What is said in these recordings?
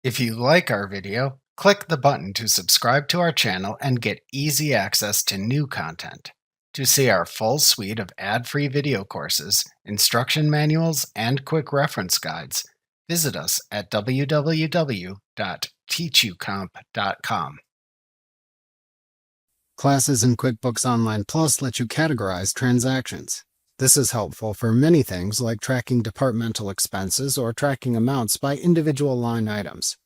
If you like our video, click the button to subscribe to our channel and get easy access to new content. To see our full suite of ad-free video courses, instruction manuals, and quick reference guides, visit us at www.teachucomp.com. Classes in QuickBooks Online Plus let you categorize transactions. This is helpful for many things like tracking departmental expenses or tracking amounts by individual line items.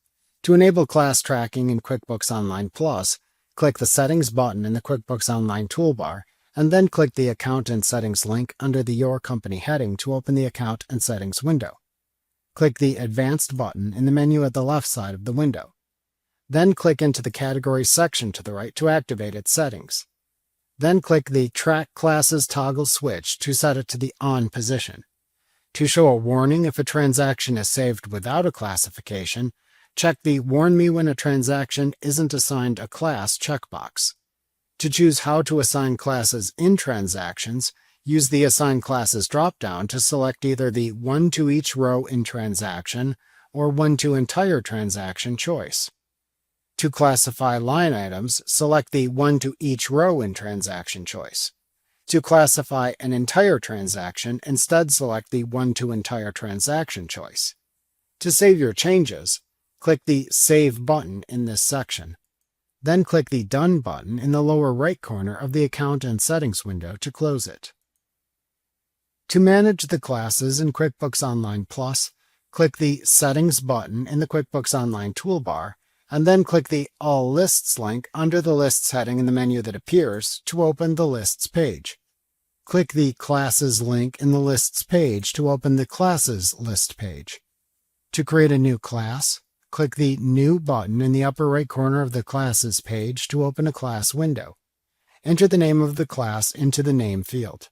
To enable class tracking in QuickBooks Online Plus, click the Settings button in the QuickBooks Online toolbar, and then click the Account and Settings link under the Your Company heading to open the Account and Settings window. Click the Advanced button in the menu at the left side of the window. Then click into the Categories section to the right to activate its settings. Then click the Track Classes toggle switch to set it to the On position. To show a warning if a transaction is saved without a classification, check the Warn Me when a transaction isn't assigned a class checkbox. To choose how to assign classes in transactions, use the Assign Classes dropdown to select either the One to Each Row in Transaction or One to Entire Transaction choice. To classify line items, select the One to Each Row in Transaction choice. To classify an entire transaction, instead select the One to Entire Transaction choice. To save your changes, click the Save button in this section. Then click the Done button in the lower right corner of the Account and Settings window to close it. To manage the classes in QuickBooks Online Plus, click the Settings button in the QuickBooks Online toolbar, and then click the All Lists link under the Lists heading in the menu that appears to open the Lists page. Click the Classes link in the Lists page to open the Classes list page. To create a new class, click the New button in the upper right corner of the Classes page to open a class window. Enter the name of the class into the Name field.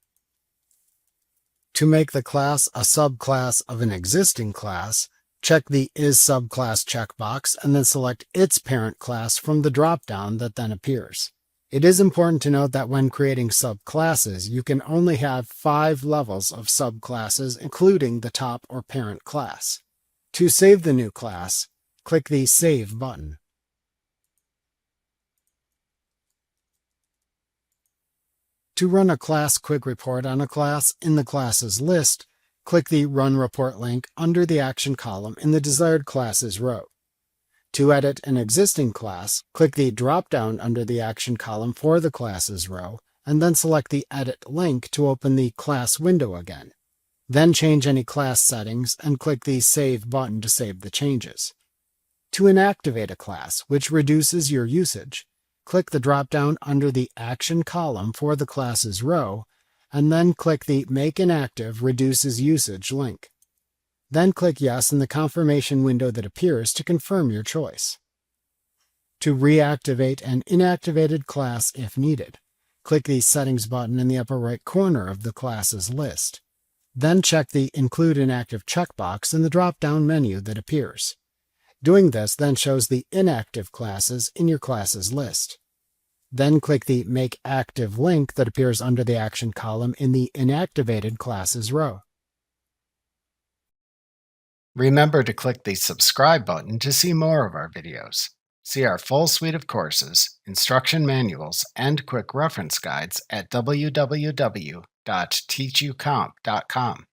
To make the class a subclass of an existing class, check the Is Subclass checkbox and then select its parent class from the drop-down that then appears. It is important to note that when creating subclasses, you can only have 5 levels of subclasses, including the top or parent class. To save the new class, click the Save button. To run a class quick report on a class in the Classes list, click the Run Report link under the Action column in the Desired Classes row. To edit an existing class, click the drop-down under the Action column for the Classes row, and then select the Edit link to open the class window again. Then change any class settings and click the Save button to save the changes. To inactivate a class, which reduces your usage, click the drop-down under the Action column for the Classes row, and then click the Make Inactive Reduces Usage link. Then click Yes in the confirmation window that appears to confirm your choice. To reactivate an inactivated class if needed, click the Settings button in the upper right corner of the Classes list. Then check the Include Inactive checkbox in the drop-down menu that appears. Doing this then shows the inactive classes in your classes list. Then click the Make Active link that appears under the Action column in the Inactivated Classes row. Remember to click the subscribe button to see more of our videos. See our full suite of courses, instruction manuals, and quick reference guides at www.teachucomp.com.